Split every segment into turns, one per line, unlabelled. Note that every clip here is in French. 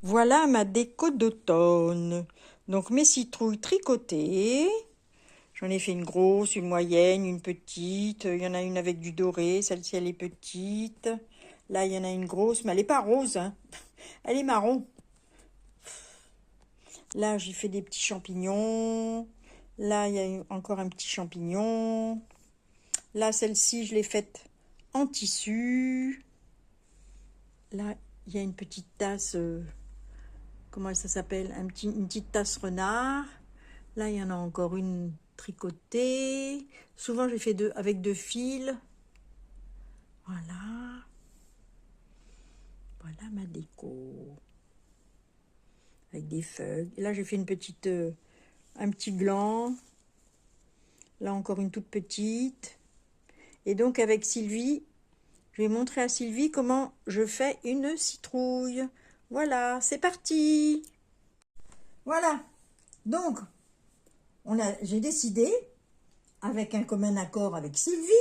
Voilà ma déco d'automne. Donc mes citrouilles tricotées. J'en ai fait une grosse, une moyenne, une petite. Il y en a une avec du doré. Celle-ci, elle est petite. Là, il y en a une grosse, mais elle n'est pas rose, hein. Elle est marron. Là, j'ai fait des petits champignons. Là, il y a encore un petit champignon. Là, celle-ci, je l'ai faite en tissu. Là, il y a une petite tasse... comment ça s'appelle, une petite tasse renard. Là, il y en a encore une tricotée. Souvent, j'ai fait avec deux fils. Voilà. Voilà ma déco. Avec des feuilles. Et là, j'ai fait un petit gland. Là, encore une toute petite. Et donc, avec Sylvie, je vais montrer à Sylvie comment je fais une citrouille. Voilà, c'est parti. Voilà. Donc, j'ai décidé, avec un commun accord avec Sylvie,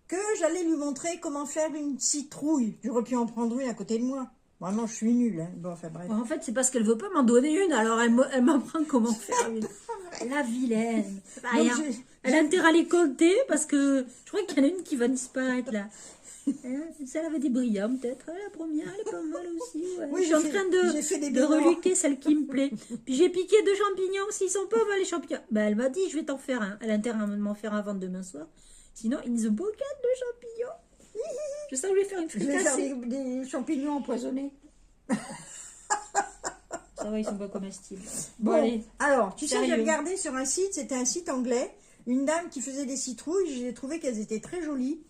que j'allais lui montrer comment faire une citrouille. J'aurais pu en prendre une à côté de moi. Vraiment, je suis nulle. Hein. Bon, enfin bref.
En fait, c'est parce qu'elle veut pas m'en donner une, alors elle m'apprend comment faire une. La vilaine. Rien. Elle a intérêt à les compter parce que je crois qu'il y en a une qui va disparaître là. Celle avait des brillants peut-être. La première, elle est pas mal aussi. Ouais.
Oui,
je suis en train de reluquer celle qui me plaît. Puis j'ai piqué 2 champignons. S'ils sont pas mal les champignons. Ben, elle m'a dit, je vais t'en faire un. Elle a intérêt à m'en faire un avant demain soir. Sinon, ils nous boquette de champignons. Je sens que je vais faire une fricassée.
Je vais faire des champignons empoisonnés.
Ça va, ils sont pas comestibles.
Bon, allez. Alors, tu sais, j'ai
Sérieux.
regardé sur un site, c'était un site anglais, une dame qui faisait des citrouilles, j'ai trouvé qu'elles étaient très jolies.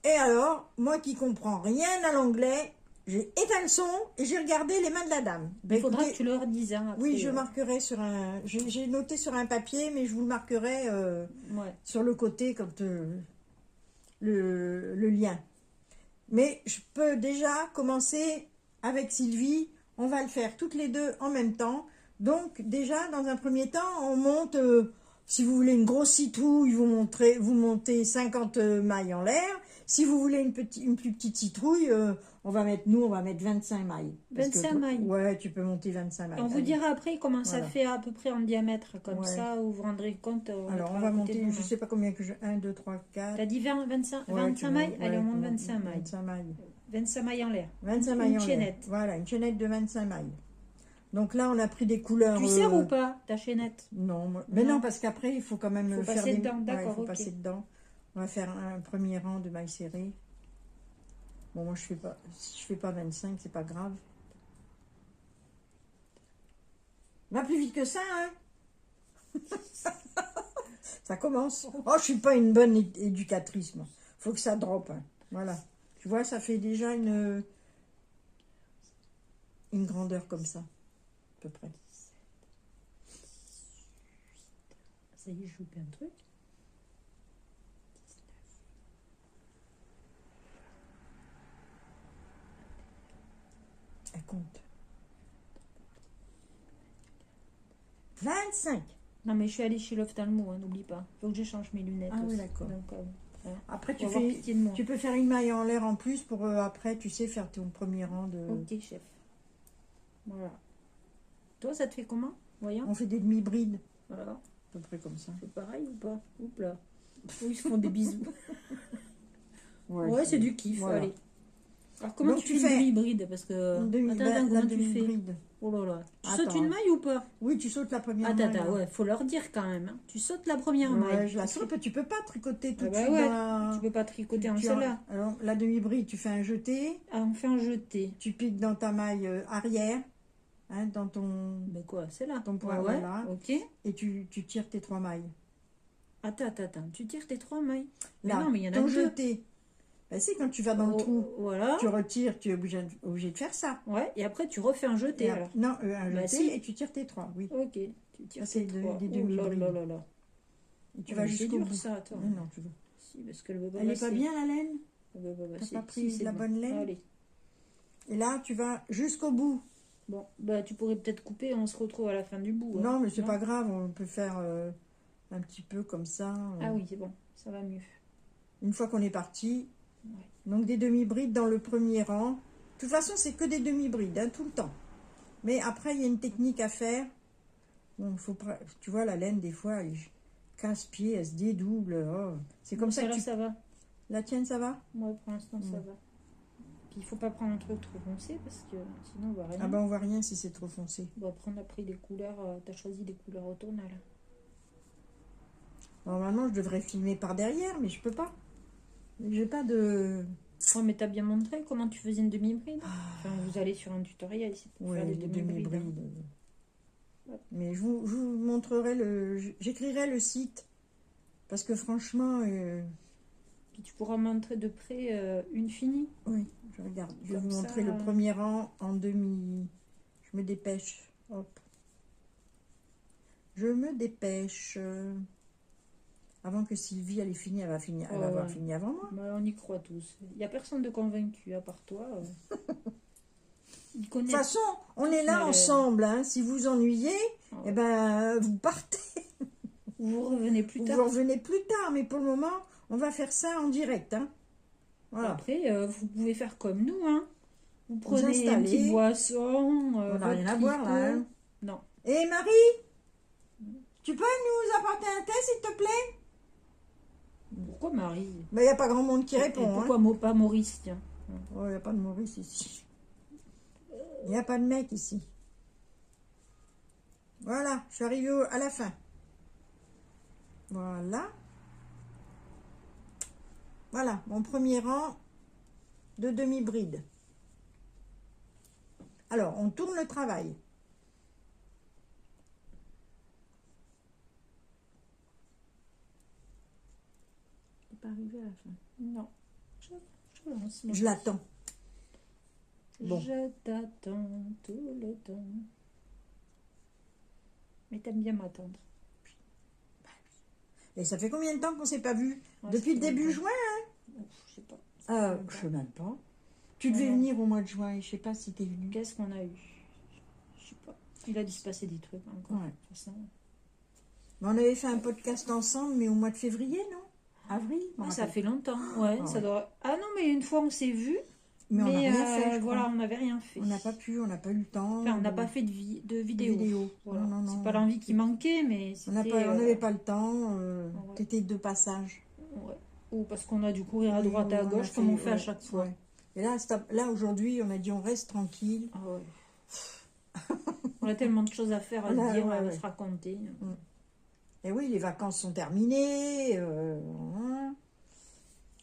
Et alors, moi qui comprends rien à l'anglais, j'ai éteint le son et j'ai regardé les mains de la dame.
Il faudra que tu le redises. Hein, après,
oui, je marquerai sur un... J'ai noté sur un papier, mais je vous le marquerai sur le côté comme le lien. Mais je peux déjà commencer avec Sylvie. On va le faire toutes les deux en même temps. Donc déjà, dans un premier temps, on monte... si vous voulez une grosse citrouille, vous montez 50 mailles en l'air. Si vous voulez une plus petite citrouille, on va mettre 25 mailles.
25 mailles.
Ouais, tu peux monter 25 mailles.
On vous dira après comment ça fait à peu près en diamètre, comme ça, vous vous rendrez compte.
Alors, on va monter, je ne sais pas combien que je... 1, 2, 3, 4...
T'as dit 25 mailles? Allez, on monte 25 mailles.
25 mailles.
25 mailles en l'air.
25 mailles en l'air.
Chaînette.
Voilà, une chaînette de 25 mailles. Donc là, on a pris des couleurs...
Tu serres ou pas, ta chaînette?
Non, mais non, parce qu'après, il faut quand même faire
passer dedans, d'accord,
il faut passer dedans. On va faire un premier rang de mailles serrées. Bon, moi, si je fais pas 25, c'est pas grave. Va plus vite que ça, hein. Ça commence. Oh, je suis pas une bonne éducatrice, moi. Faut que ça droppe, hein. Voilà. Tu vois, ça fait déjà une grandeur comme ça, à peu près.
Ça y est, je loupe un truc.
Elle compte. 25.
Non, mais je suis allée chez l'ophtalmo, hein, n'oublie pas. Faut que je change mes lunettes.
Ah oui,
aussi.
d'accord.
Donc,
après,
tu
peux faire une maille en l'air en plus pour après, tu sais, faire ton premier rang de...
Ok, chef. Voilà. Toi, ça te fait comment? Voyons.
On fait des demi-brides.
Voilà.
À peu près comme ça.
C'est pareil ou pas? Oups là. Ou ils se font des bisous.
Ouais,
c'est du kiff. Voilà. Allez. Alors, comment
donc,
tu fais une demi-bride? Parce que.
la demi-bride.
Oh là là. Tu sautes une maille ou pas?
Oui, tu sautes la première maille.
Attends, ouais, faut leur dire quand même. Hein. Tu sautes la première maille.
Je la saute, tu peux pas tricoter tout de suite.
Tu peux pas tricoter en celle-là.
Alors, la demi-bride, tu fais un jeté.
Ah, on fait un jeté.
Tu piques dans ta maille arrière. Hein, dans ton...
Ben quoi, c'est là.
Ton poids, voilà.
Ok.
Et tu tires tes 3 mailles.
Attends. Tu tires tes 3 mailles.
Là,
non, mais il y en a
ton
2.
jeté. Ben, c'est quand tu vas dans le trou.
Voilà.
Tu retires, tu es obligé de faire ça.
Ouais, et après tu refais un jeté alors.
Non, un jeté et tu tires tes 3, oui.
Ok. Tu tires
tes 3. Des demi-brides.
Et
tu vas jusqu'au bout.
Ça, attends.
Non, tu veux.
Si, parce qu'elle veut pas
Elle n'est pas bien la laine?
T'as
pas pris la bonne laine?
Allez.
Et là, tu vas jusqu'au bout.
Bon, bah tu pourrais peut-être couper, on se retrouve à la fin du bout.
Non, mais c'est pas grave, on peut faire un petit peu comme ça.
Ah oui, c'est bon, ça va mieux.
Une fois qu'on est parti, donc des demi-brides dans le premier rang. De toute façon, c'est que des demi-brides, hein, tout le temps. Mais après, il y a une technique à faire. Bon, faut pas, tu vois, la laine, des fois, elle casse-pied, elle se dédouble. Oh. C'est comme ça que
là,
tu...
ça va.
La tienne, ça va?
Moi, pour l'instant, ça va. Puis, il faut pas prendre un truc trop foncé parce que sinon, on voit rien.
Ah ben, on voit rien si c'est trop foncé.
Bon, après, on a pris des couleurs. Tu as choisi des couleurs automnales.
Normalement, je devrais filmer par derrière, mais je peux pas. J'ai pas de...
Ouais, mais t'as bien montré comment tu faisais une demi-bride. Enfin, vous allez sur un tutoriel ici pour faire des demi-brides.
Ouais. Mais je vous montrerai j'écrirai le site. Parce que franchement...
Puis tu pourras montrer de près une finie.
Oui, je regarde. Je vais
Comme
vous montrer
ça,
le premier rang en demi... Je me dépêche. Hop. Je me dépêche. Avant que Sylvie, elle ait fini, elle va finir. Elle va avoir fini avant moi.
Bah, on y croit tous. Il n'y a personne de convaincu à part toi.
De toute façon, on est là ensemble. Hein. Si vous ennuyez, eh ben, vous partez.
Vous revenez plus tard.
Vous revenez plus tard, mais pour le moment, on va faire ça en direct. Hein.
Voilà. Après, vous pouvez faire comme nous. Hein. Vous prenez une petite boisson.
On n'a rien à boire là. Hein.
Non.
Et Marie, tu peux nous apporter un thé, s'il te plaît?
Pourquoi Marie?
Il n'y a pas grand monde qui répond.
Et pourquoi pas Maurice, tiens?
Oh, il n'y a pas de Maurice ici. Il n'y a pas de mec ici. Voilà, je suis arrivée à la fin. Voilà. Voilà, mon premier rang de demi-bride. Alors, on tourne le travail. Tu n'es pas arrivé à la fin?
Non. Je lance.
Je l'attends.
Bon. Je t'attends tout le temps. Mais t'aimes bien m'attendre.
Et ça fait combien de temps qu'on ne s'est pas vu? Depuis le début juin, hein?
Je sais pas.
Je sais même pas. Tu devais venir au mois de juin, je sais pas si tu es venu.
Qu'est-ce qu'on a eu? Je sais pas. Il a dû se passer des trucs encore.
Ouais. On avait fait un podcast ensemble, mais au mois de février, non? Avril?
Ça fait longtemps. Ouais, ça doit... Ah non, mais une fois on s'est vu.
Mais on n'a rien fait,
voilà, on n'avait rien fait.
On n'a pas pu, on n'a pas eu le temps.
Enfin, on n'a pas fait de vidéo. Voilà.
Non, non,
c'est pas l'envie qui manquait, mais
on n'avait pas le temps. T'étais de passage.
Ouais. Ou parce qu'on a dû courir à droite et à gauche, comme on fait à chaque fois.
Ouais. Et là aujourd'hui, on a dit on reste tranquille.
Ah ouais. On a tellement de choses à faire, à se dire, à se raconter.
Et oui, les vacances sont terminées.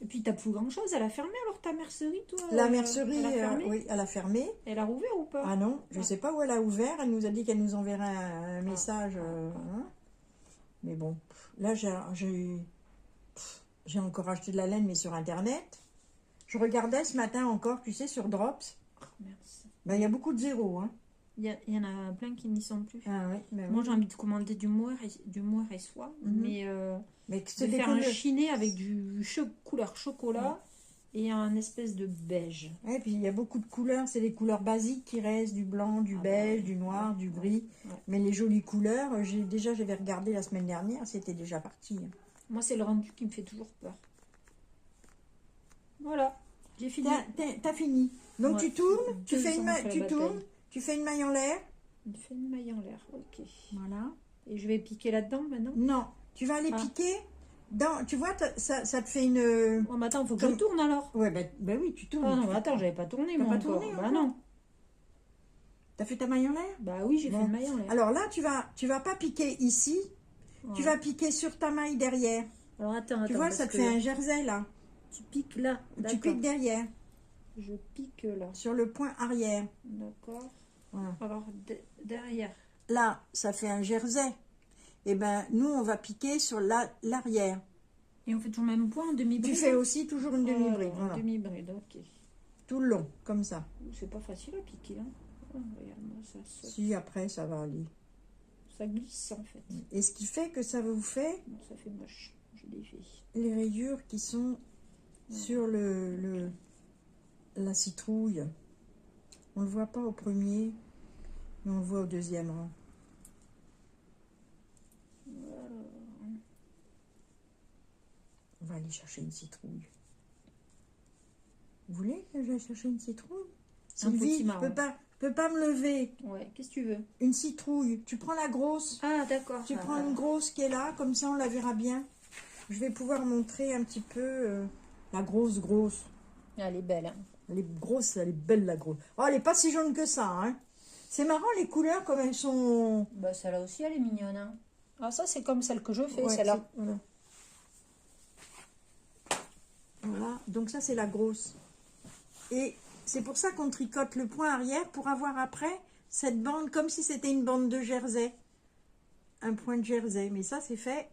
Et puis, t'as plus grand-chose. Elle a fermé alors ta mercerie, toi?
La mercerie, oui, elle a fermé.
Elle a rouvert ou pas?
Ah non, je ne sais pas où elle a ouvert. Elle nous a dit qu'elle nous enverrait un message. Mais bon, là, j'ai encore acheté de la laine, mais sur Internet. Je regardais ce matin encore, tu sais, sur Drops.
Oh, merci.
Ben, il y a beaucoup de zéros. Hein.
Il y en a plein qui n'y sont plus.
Ah, oui,
moi, j'ai envie de commander du moire et soie. Mais de faire un chiné avec du couleur chocolat et un espèce de beige.
Et puis, il y a beaucoup de couleurs. C'est les couleurs basiques qui restent, du blanc, du beige, du noir, du gris. Ouais. Mais les jolies couleurs, j'avais regardé la semaine dernière, c'était déjà parti.
Moi, c'est le rendu qui me fait toujours peur. Voilà, j'ai fini.
T'as fini. Donc, tu tournes, tu fais une maille en l'air.
Tu fais une maille en l'air, ok.
Voilà.
Et je vais piquer là-dedans maintenant?
Non, tu vas aller piquer. Tu vois, ça te fait une...
Oh, mais attends, il faut que je tourne alors.
Ouais, ben oui, tu tournes.
Ah non, mais attends, j'avais pas tourné moi encore. Bah non.
T'as fait ta maille en l'air?
Bah oui, j'ai fait une maille en l'air.
Alors là, tu vas pas piquer ici. Ouais. Tu vas piquer sur ta maille derrière.
Alors attends.
Tu vois, ça te fait un jersey là.
Tu piques là.
Tu piques derrière.
Je pique là.
Sur le point arrière.
D'accord.
Voilà.
Alors derrière.
Là, ça fait un jersey. Et ben, nous, on va piquer sur l'arrière.
Et on fait toujours le même point en demi-bride?
Tu fais aussi toujours une demi-bride.
Voilà. Demi-bride, ok.
Tout le long, comme ça.
C'est pas facile à piquer. Hein. Oh, regarde-moi ça.
Si, après, ça va aller.
Ça glisse, en fait.
Et ce qui fait que ça vous fait...
Non, ça fait moche. Je l'ai fait.
Les rayures qui sont sur la citrouille. On ne le voit pas au premier, mais on le voit au deuxième rang. On va aller chercher une citrouille. Vous voulez que j'aille chercher une citrouille? Sylvie,
potimarron.
je peux pas me lever.
Ouais, qu'est-ce que tu veux?
Une citrouille. Tu prends la grosse.
Ah, d'accord.
Tu prends une grosse qui est là, comme ça on la verra bien. Je vais pouvoir montrer un petit peu la grosse.
Elle est belle. Hein.
Elle est grosse, elle est belle la grosse. Oh, elle est pas si jaune que ça. Hein. C'est marrant les couleurs comme elles sont.
Bah, celle-là aussi, elle est mignonne. Hein. Ah, ça, c'est comme celle que je fais,
Ouais,
celle-là.
voilà. Voilà, donc ça c'est la grosse. Et c'est pour ça qu'on tricote le point arrière pour avoir après cette bande comme si c'était une bande de jersey. Un point de jersey. Mais ça c'est fait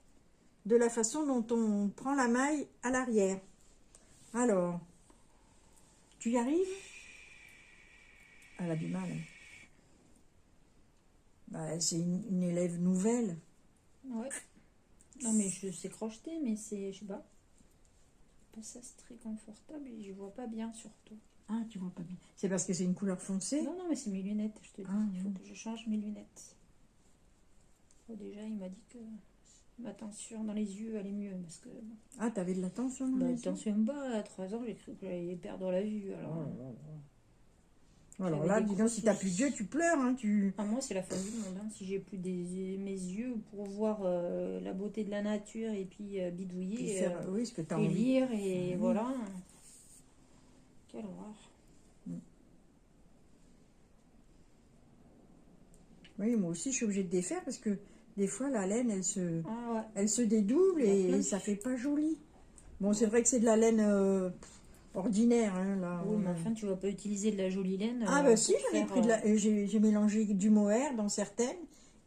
de la façon dont on prend la maille à l'arrière. Alors, tu y arrives? Elle a du mal. Hein. Bah, c'est une élève nouvelle.
Ouais. Non, mais je sais crocheter, mais c'est, je sais pas. Ça, c'est très confortable et je vois pas bien surtout.
Ah, tu vois pas bien. C'est parce que c'est une couleur foncée?
Non, mais c'est mes lunettes, je te dis.
Ah,
Il faut que je change mes lunettes. Oh, déjà, il m'a dit que ma tension dans les yeux allait mieux. Parce que,
Ah, t'avais de la tension dans les yeux?
tension bas, à 3 ans, j'ai cru que j'allais perdre la vue.
Alors là, dis donc, si t'as plus d'yeux, tu pleures. Hein,
Ah, moi, c'est la fin du monde. Hein. Si j'ai plus mes yeux pour voir la beauté de la nature et puis bidouiller,
oui, ce que t'as
et
envie.
lire, et voilà. Quelle horreur.
Oui, moi aussi, je suis obligée de défaire parce que des fois, la laine, elle se
Ouais.
dédouble et ça fait pas joli. Bon, c'est vrai que c'est de la laine ordinaire. Hein, là.
Oui, mais enfin, tu vas pas utiliser de la jolie laine.
Ah, bah si,
pour
j'en ai
faire,
pris de la. J'ai mélangé du mohair dans certaines.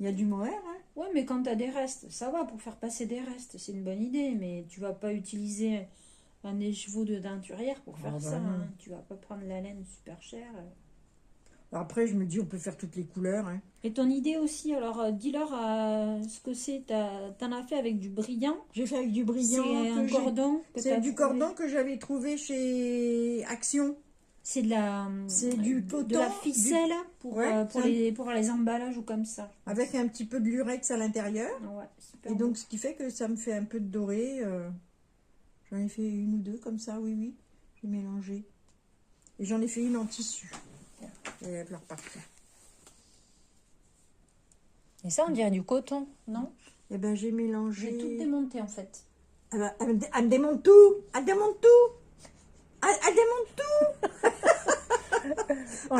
Il y a du mohair. Hein.
Ouais, mais quand t'as des restes, ça va pour faire passer des restes, c'est une bonne idée, mais tu vas pas utiliser un écheveau de teinturière pour faire
Ah, bah
ça.
non.
Hein. Tu vas pas prendre la laine super chère.
Après, je me dis, on peut faire toutes les couleurs. Hein.
Et ton idée aussi, alors dis-leur ce que c'est. T'en as fait avec du brillant.
J'ai fait avec du brillant.
C'est un cordon.
C'est du cordon que j'avais trouvé chez Action.
C'est
du coton.
de la ficelle pour les emballages ou comme ça.
Avec un petit peu de lurex à l'intérieur.
Ouais, super.
Et donc, ce qui fait que ça me fait un peu de doré. J'en ai fait une ou deux comme ça, oui. J'ai mélangé. Et j'en ai fait une en tissu. Et elle est repartie.
Et ça, on dirait du coton, non?
Et ben j'ai mélangé.
J'ai tout démonté en fait.
Elle me démonte tout. Elle démonte tout. Elle démonte tout.
On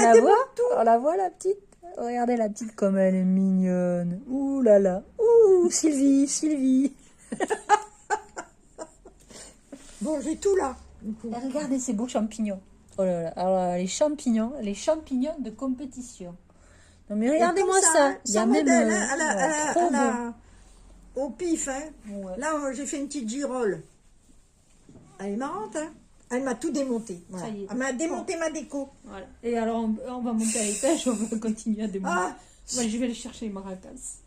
la voit la petite. Regardez la petite comme elle est mignonne. Ouh là là. Ouh, Sylvie.
Bon, j'ai tout là.
Et regardez ces beaux champignons. Oh là là. Alors les champignons de compétition. Non mais regardez-moi ça. Il y a même trop beau.
Au pif, hein.
Ouais.
Là, j'ai fait une petite girole. Elle est marrante, hein. Elle m'a tout démonté. Voilà.
Ça y est.
Elle m'a démonté ma déco.
Voilà. Et alors on va monter à l'étage, on va continuer à démonter.
Ah,
Ouais, je vais aller chercher les maracas.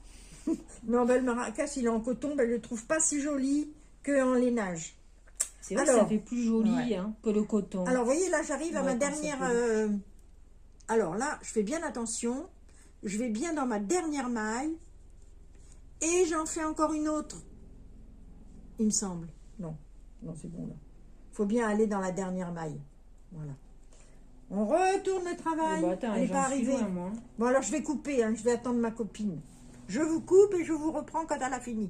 non, ben, le maracas, il est en coton, ben, je le trouve pas si joli qu'en lainage.
C'est vrai que ça fait plus joli que le coton.
Alors, vous voyez, là, j'arrive à ma
Ouais,
dernière... Alors là, je fais bien attention. Je vais bien dans ma dernière maille. Et j'en fais encore une autre. Il me semble. Non, c'est bon, là. Il faut bien aller dans la dernière maille. Voilà. On retourne le travail.
Bah, attends,
elle n'est pas arrivée.
Loin, moi.
Bon, alors, je vais couper. Hein. Je vais attendre ma copine. Je vous coupe et je vous reprends quand elle a fini.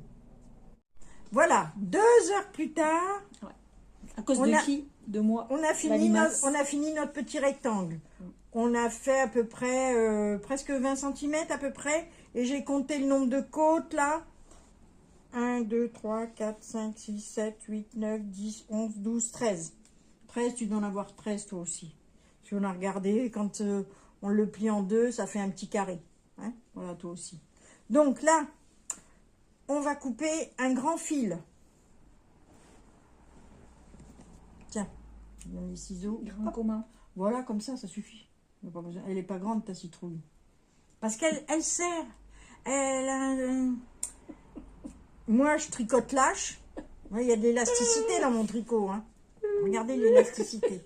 Voilà. 2 heures plus tard...
Ouais. À cause de qui? De moi.
On a fini notre petit rectangle. On a fait à peu près, presque 20 cm à peu près. Et j'ai compté le nombre de côtes là. 1, 2, 3, 4, 5, 6, 7, 8, 9, 10, 11, 12, 13. 13, tu dois en avoir 13 toi aussi. Si on a regardé, quand on le plie en deux, ça fait un petit carré. Hein, voilà, toi aussi. Donc là, on va couper un grand fil. Tiens, je donne les ciseaux.
Grand comment?
Voilà, comme ça suffit. Pas besoin. Elle n'est pas grande, ta citrouille. Parce qu'elle sert. Moi, je tricote lâche. Il y a de l'élasticité dans mon tricot. Hein. Regardez l'élasticité.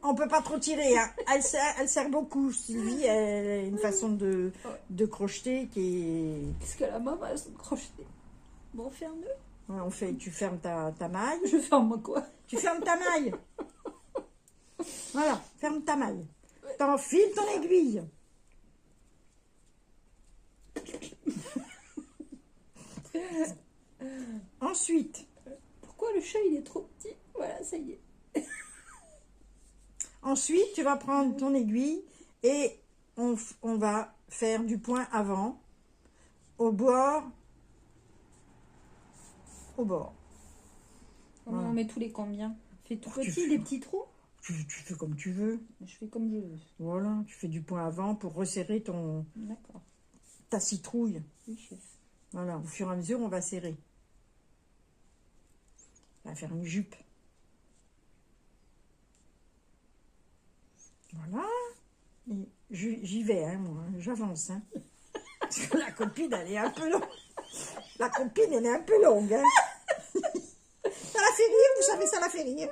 On peut pas trop tirer. Hein. Elle sert beaucoup. Sylvie, elle a une façon de crocheter qui est...
Qu'est-ce qu'elle a, maman, elle se crocheter? Bon, on fait un nœud.
Ouais, tu fermes ta maille.
Je ferme quoi?
Tu fermes ta maille. Voilà, ferme ta maille. T'enfiles ton aiguille. Ensuite,
Pourquoi le chat il est trop petit? Voilà, ça y est.
ensuite, tu vas prendre ton aiguille et on va faire du point avant, au bord, au bord.
Comment
Voilà.
on met tous les combien? Fais tout
Tu
petit,
fais-
des petits trous?
Tu fais comme tu veux.
Je fais comme je veux.
Voilà, tu fais du point avant pour resserrer
D'accord.
ta citrouille.
Oui, chef.
Voilà, au fur et à mesure, on va serrer. On va faire une jupe. Voilà. Et j'y vais, hein, moi, hein, j'avance. Hein. Parce que la copine, elle est un peu longue. La copine, elle est un peu longue. Hein. Ça la fait rire, vous savez, ça la fait rire.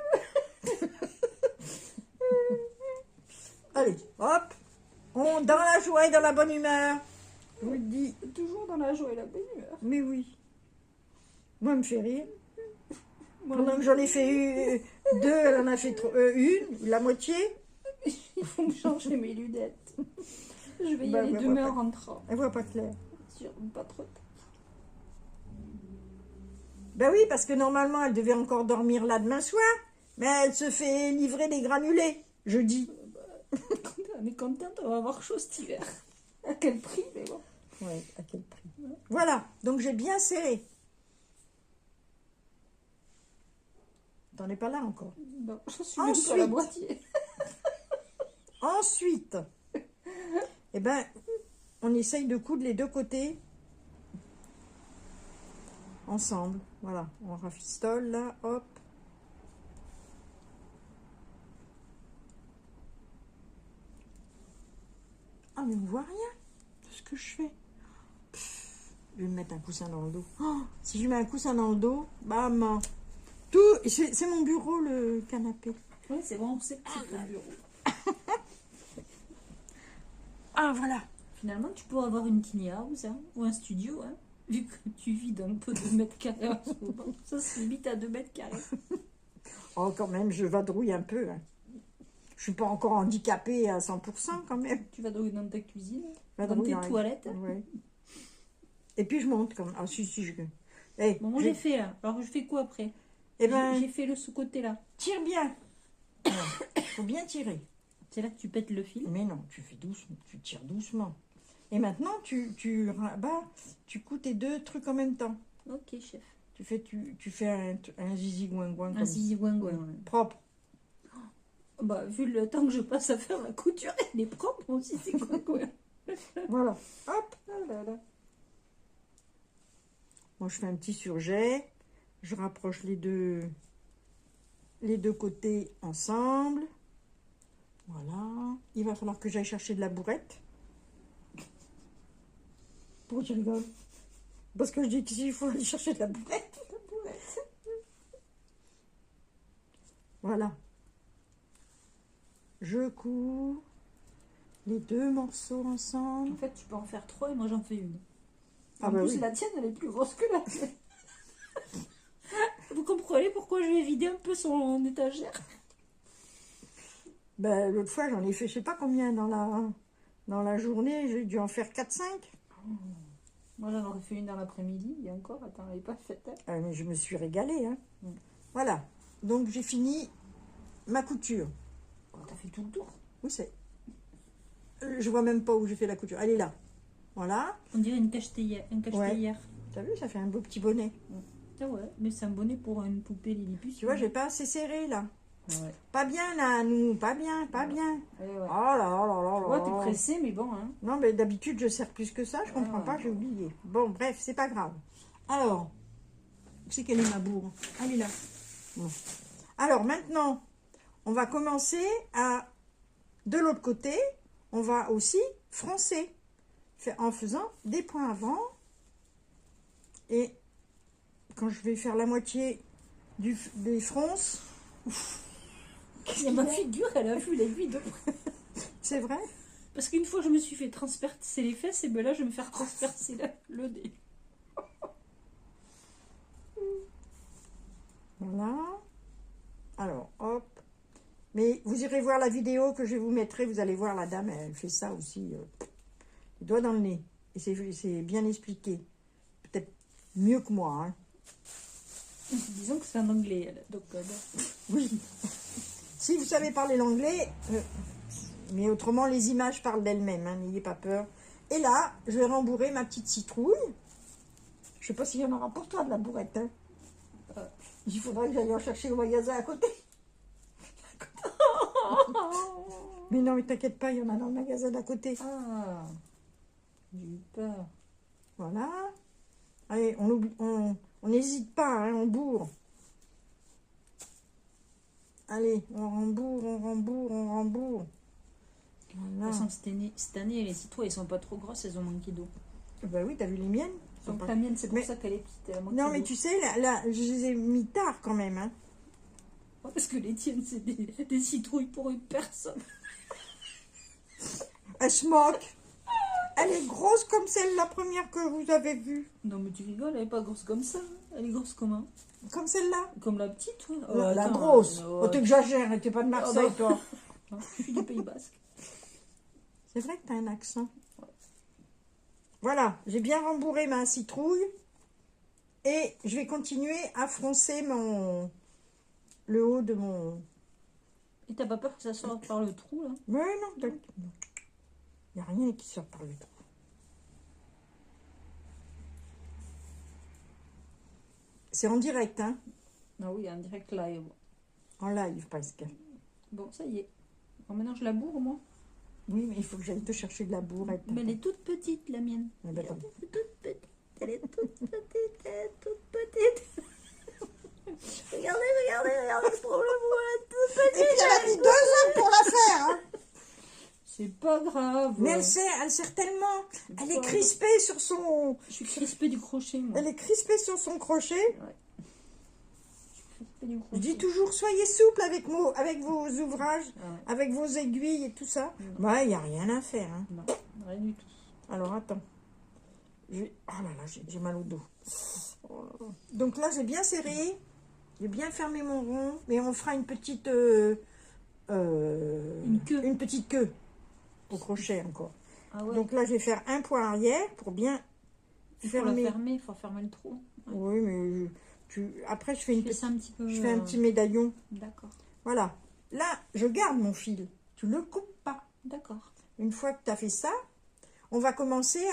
Allez, hop. On dans la joie et dans la bonne humeur. Je vous le dis.
Toujours dans la joie et la bonne humeur.
Mais oui. Moi, elle me fait rire.
Moi,
Pendant que j'en ai fait deux, elle en a fait une, la moitié.
il faut me changer mes lunettes. Je vais y
Bah,
aller
ouais,
demain
ouais,
en rentrant.
Elle voit pas clair.
Sur pas trop tard.
Ben oui, parce que normalement, elle devait encore dormir là demain soir. Mais elle se fait livrer des granulés, jeudi.
On est contente, on va avoir chaud cet hiver. À quel prix, mais bon.
Oui, à quel prix. Voilà, donc j'ai bien serré. T'en es pas là encore.
Non, je suis même pas à la moitié.
Ensuite, eh ben, on essaye de coudre les deux côtés ensemble. Voilà, on rafistole là, hop. Ah, mais on voit rien de ce que je fais. Pff, je vais me mettre un coussin dans le dos. Oh, si je mets un coussin dans le dos, bam, tout. C'est mon bureau, le canapé.
Oui, c'est bon, on sait que c'est ton bureau.
Ah, voilà.
Finalement, tu pourrais avoir une tiny house hein, ou un studio, hein, vu que tu vis d'un peu 2 mètres carrés en ce moment. Ça se limite à 2 mètres carrés.
Oh, quand même, je vadrouille un peu. Hein. Je suis pas encore handicapée à 100% quand même.
Tu vas dans ta cuisine, dans
Vadrouille
tes
dans la-
toilettes.
Ouais. Et puis je monte comme. Ah, si, je. Eh,
Bon, moi j'ai fait là. Alors je fais quoi après?
Eh ben,
J'ai fait le sous-côté là.
tire bien. Faut bien tirer.
C'est là que tu pètes le fil.
Mais non, tu fais doucement, tu tires doucement. Et maintenant, tu rabats, tu couds tes deux trucs en même temps.
Ok, chef.
Tu fais un zizi gouin
Un zizi ouin-ouin, ouais.
propre.
Bah, vu le temps que je passe à faire la couture, elle est propre aussi, c'est quoi.
Voilà. Hop.
Ah là là.
Moi, je fais un petit surjet. Je rapproche les deux côtés ensemble. Voilà. Il va falloir que j'aille chercher de la bourrette. Pourquoi tu rigoles? Parce que je dis qu'ici, il faut aller chercher de la bourrette. Voilà. Je couds les deux morceaux ensemble.
En fait, tu peux en faire 3 et moi j'en fais une.
Ah
En
bah
plus,
oui.
la tienne, elle est plus grosse que la tienne. Vous comprenez pourquoi je vais vider un peu son étagère?
Ben, l'autre fois, j'en ai fait je sais pas combien dans la journée. J'ai dû en faire 4-5.
Moi, j'en aurais fait une dans l'après-midi. Et encore, attends, elle n'est pas faite. Hein.
Ah, mais je me suis régalée. Hein.
Mm.
Voilà. Donc, j'ai fini ma couture.
Oh, t'as fait tout le tour.
Où c'est? Je vois même pas où j'ai fait la couture. Elle est là. Voilà.
On dirait une cache-théière.
Ouais. T'as vu, ça fait un beau petit bonnet.
Ah ouais, mais c'est un bonnet pour une poupée Lilliput.
Tu vois, j'ai pas assez serré là.
Ouais.
Pas bien là, nous. Pas bien, pas bien.
Ouais,
Oh
ouais.
là là là là
Tu vois, t'es
là.
pressé, mais bon, hein.
Non, mais d'habitude, je sers plus que ça. Je comprends
ouais.
pas, j'ai oublié. Bon, bref, c'est pas grave. Alors, c'est quelle est ma bourre? Elle est là. Bon. Alors, maintenant, on va commencer à... De l'autre côté, on va aussi froncer. En faisant des points avant. Et quand je vais faire la moitié des fronces...
Et ma figure, elle a vu l'aiguille de près.
C'est vrai?
Parce qu'une fois, je me suis fait transpercer les fesses, et ben là, je vais me faire transpercer le nez.
Voilà. Alors, hop. Mais vous irez voir la vidéo que je vous mettrai, vous allez voir la dame, elle fait ça aussi, les doigts dans le nez. Et c'est bien expliqué. Peut-être mieux que moi, hein.
Disons que c'est en anglais, elle. Donc,
Oui. Si vous savez parler l'anglais, mais autrement, les images parlent d'elles-mêmes, hein, n'ayez pas peur. Et là, je vais rembourrer ma petite citrouille. Je sais pas s'il y en aura pour toi de la bourrette, hein. Il faudra que j'aille en chercher au magasin à côté. Mais non, mais t'inquiète pas, il y en a dans le magasin d'à côté.
Ah, j'ai eu peur.
Voilà. Allez, on n'hésite pas, hein, on bourre. Allez, on rembourre, on rembourre, on rembourre. Voilà.
De toute façon, cette année, les citrouilles, elles sont pas trop grosses, elles ont manqué d'eau.
Bah oui, t'as vu les miennes?
Donc la mienne, c'est pour ça qu'elle est petite. Elle a manqué
Non, mais
d'eau.
tu sais, là, je les ai mis tard quand même, hein.
Ouais, parce que les tiennes, c'est des citrouilles pour une personne.
Elle se moque. Elle est grosse comme celle, la première que vous avez vue.
Non, mais tu rigoles, elle est pas grosse comme ça. Elle est grosse comment?
Comme celle-là.
Comme la petite, ouais.
La grosse. Oh, t'exagères, t'es pas de Marseille,
Oh, non.
toi.
Non, je suis du Pays Basque.
C'est vrai que t'as un accent. Ouais. Voilà, j'ai bien rembourré ma citrouille. Et je vais continuer à froncer le haut de mon...
Et t'as pas peur que ça sorte par le trou, là?
Mais non, il n'y a rien qui sort par le trou. C'est en direct, hein?
Ah oui, en direct live.
En live, presque.
Bon, ça y est. Bon, maintenant, je la bourre, moi.
Oui, mais il faut que j'aille te chercher de la bourrette.
Mais elle est toute petite, la mienne.
Ah, ben,
Regarde, elle est toute petite. Elle est toute petite. Elle est toute petite. Regardez, pour le voir, toute petite.
Et puis elle a mis 2 ans pour la faire, hein?
C'est pas grave.
Mais elle sert tellement. Elle est crispée sur son...
Je suis crispée du crochet, moi.
Elle est crispée sur son crochet.
Ouais. Je suis crispée du crochet.
Je dis toujours, soyez souple avec vos ouvrages,
Ouais.
avec vos aiguilles et tout ça. Bah, il n'y a rien à faire, hein.
Non, rien du tout.
Alors, attends. Oh là là, j'ai mal au dos. Donc là, j'ai bien serré. J'ai bien fermé mon rond. Mais on fera une petite...
Une queue.
Une petite queue. Au crochet encore.
Ah ouais.
Donc là, je vais faire un point arrière pour bien fermer.
Il faut fermer le trou.
Oui,
Ouais.
mais après, je fais une
ça un petit peu.
je fais un petit médaillon.
D'accord.
Voilà. Là, je garde mon fil. Tu le coupes pas.
D'accord.
Une fois que tu as fait ça, on va commencer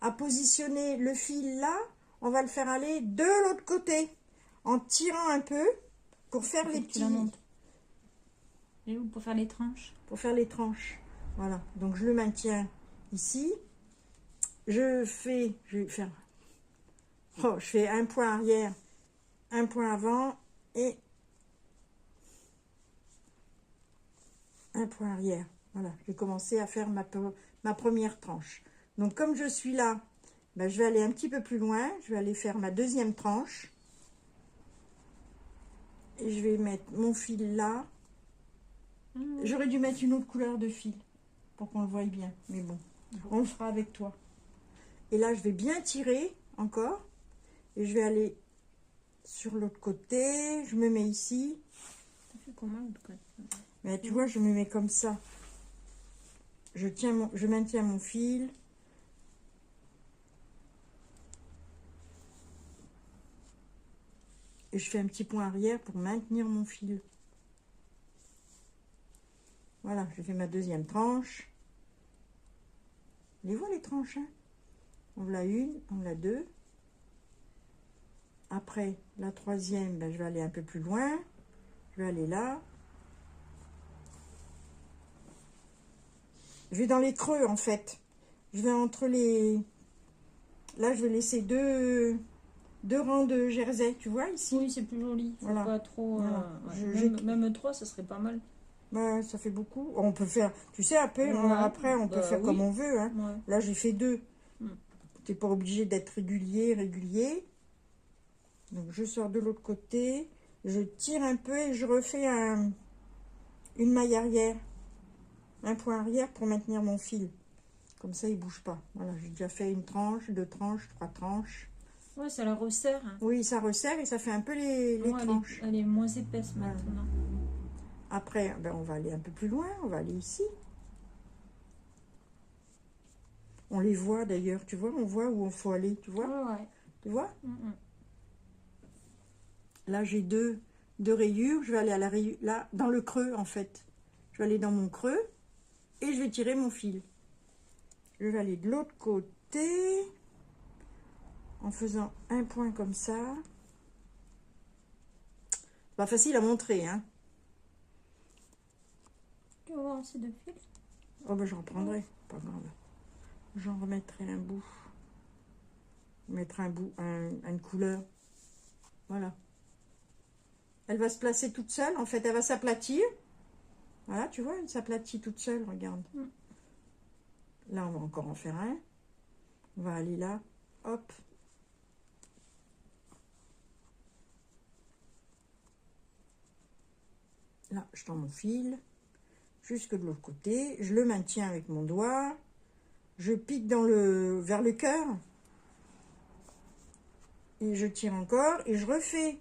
à positionner le fil là. On va le faire aller de l'autre côté en tirant un peu pour faire les petits...
Et où pour faire les tranches?
Pour faire les tranches. Voilà. Donc, je le maintiens ici. Je vais faire... Oh, je fais un point arrière, un point avant et un point arrière. Voilà, je vais commencer à faire ma première tranche. Donc, comme je suis là, ben, je vais aller un petit peu plus loin. Je vais aller faire ma deuxième tranche. Et je vais mettre mon fil là. J'aurais dû mettre une autre couleur de fil pour qu'on le voie bien. Mais bon, on le fera avec toi. Et là, je vais bien tirer encore. Et je vais aller sur l'autre côté. Je me mets ici.
Ça fait comment l'autre côté?
Mais tu vois, je me mets comme ça. Je maintiens mon fil. Et je fais un petit point arrière pour maintenir mon fil. Voilà, je fais ma deuxième tranche. Les voit les tranches, hein? On l'a une, on l'a deux. Après, la troisième, ben, je vais aller un peu plus loin. Je vais aller là. Je vais dans les creux, en fait. Je vais entre les... Là, je vais laisser deux rangs de jersey, tu vois, ici.
Oui, c'est plus joli. Faut
voilà.
Pas trop...
Voilà.
Même 3, ça serait pas mal.
Bah, ça fait beaucoup. On peut faire, tu sais, après on peut faire comme on veut. Hein.
Ouais.
Là, j'ai fait 2. Tu n'es pas obligé d'être régulier. Donc, je sors de l'autre côté. Je tire un peu et je refais une maille arrière. Un point arrière pour maintenir mon fil. Comme ça, il ne bouge pas. Voilà, j'ai déjà fait une tranche, 2 tranches, 3 tranches.
Ouais, ça la resserre. Hein.
Oui, ça resserre et ça fait un peu les tranches.
Elle est moins épaisse maintenant.
Après, ben, on va aller un peu plus loin. On va aller ici. On les voit d'ailleurs, tu vois. On voit où il faut aller, tu vois.
Ouais.
Tu vois.
Mm.
Là, j'ai deux rayures. Je vais aller à la rayure, là, dans le creux, en fait. Je vais aller dans mon creux et je vais tirer mon fil. Je vais aller de l'autre côté en faisant un point comme ça. Pas facile à montrer, hein.
Tu vas voir ces deux fils.
Oh ben j'en prendrai, pas grave. J'en remettrai un bout. Mettre un bout, une couleur. Voilà. Elle va se placer toute seule. En fait, elle va s'aplatir. Voilà, tu vois, elle s'aplatit toute seule, regarde. Là, on va encore en faire un. On va aller là. Hop. Là, je tends mon fil. Jusque de l'autre côté. Je le maintiens avec mon doigt. Je pique vers le cœur. Et je tire encore. Et je refais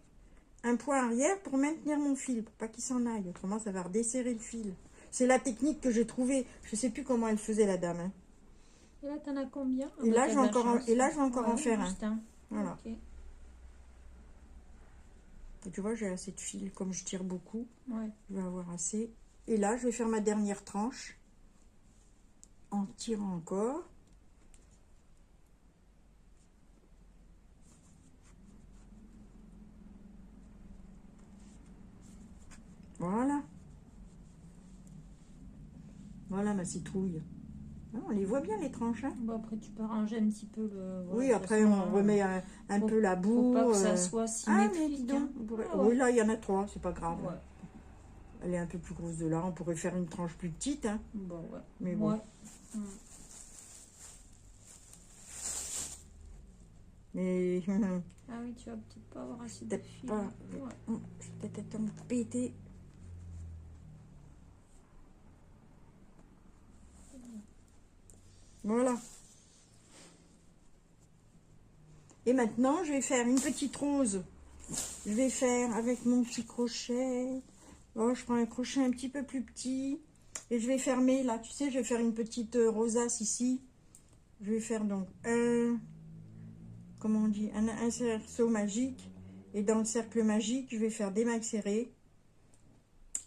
un point arrière pour maintenir mon fil. Pour pas qu'il s'en aille. Autrement, ça va redesserrer le fil. C'est la technique que j'ai trouvée. Je sais plus comment elle faisait, la dame. Hein.
Et là, t'en as combien?
Et là, je vais encore, en faire un. Voilà.
Okay.
Et tu vois, j'ai assez de fil. Comme je tire beaucoup,
ouais.
Je vais avoir assez. Et là, je vais faire ma dernière tranche. En tirant encore. Voilà. Voilà ma citrouille. Ah, on les voit bien, les tranches. Hein.
Bon, après, tu peux ranger un petit peu le... Voilà,
oui, après, on remet un peu la boue.
Faut pas que ça soit symétrique.
Ah, oui, là, il y en a 3, c'est pas grave.
Ouais.
Elle est un peu plus grosse de là. On pourrait faire une tranche plus petite. Hein.
Bon, ouais.
Mais bon.
Ouais.
Mais...
ah oui, tu vas peut-être pas avoir assez de
peut-être
fil.
pas.
Ouais.
Je vais peut-être être embêtée. Voilà. Et maintenant, je vais faire une petite rose. Je vais faire avec mon petit crochet. Oh, je prends un crochet un petit peu plus petit. Et je vais fermer là. Tu sais, je vais faire une petite rosace ici. Je vais faire donc comment on dit, un cerceau magique. Et dans le cercle magique, je vais faire des mailles serrées.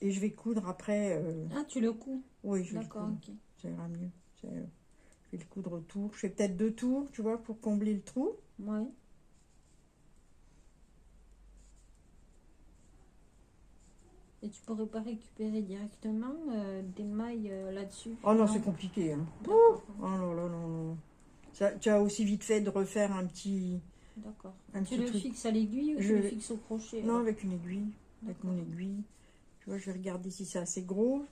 Et je vais coudre après.
Ah, tu le couds?
Oui, je vais
D'accord,
le coudre. Ça ira mieux. Je vais le coudre autour. Je fais peut-être 2 tours, tu vois, pour combler le trou.
Oui. Et tu pourrais pas récupérer directement des mailles là-dessus?
Oh non, c'est compliqué. Hein. Oh là là, non, non. Ça, tu as aussi vite fait de refaire un petit...
D'accord.
Tu
le fixes à l'aiguille ou tu le fixes au crochet?
Non, avec une aiguille. Avec mon aiguille. Tu vois, je vais regarder si c'est assez gros.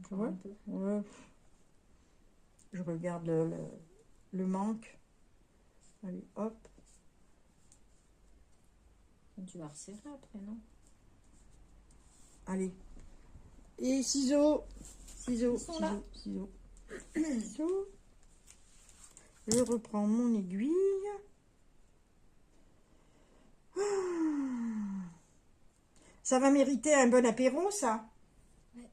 Tu vois? Ouais. Je regarde le manque. Allez, hop.
Tu vas resserrer après, non?
Allez. Et ciseaux. Ciseaux. Ciseaux. Je reprends mon aiguille. Ça va mériter un bon apéro, ça.
Ouais.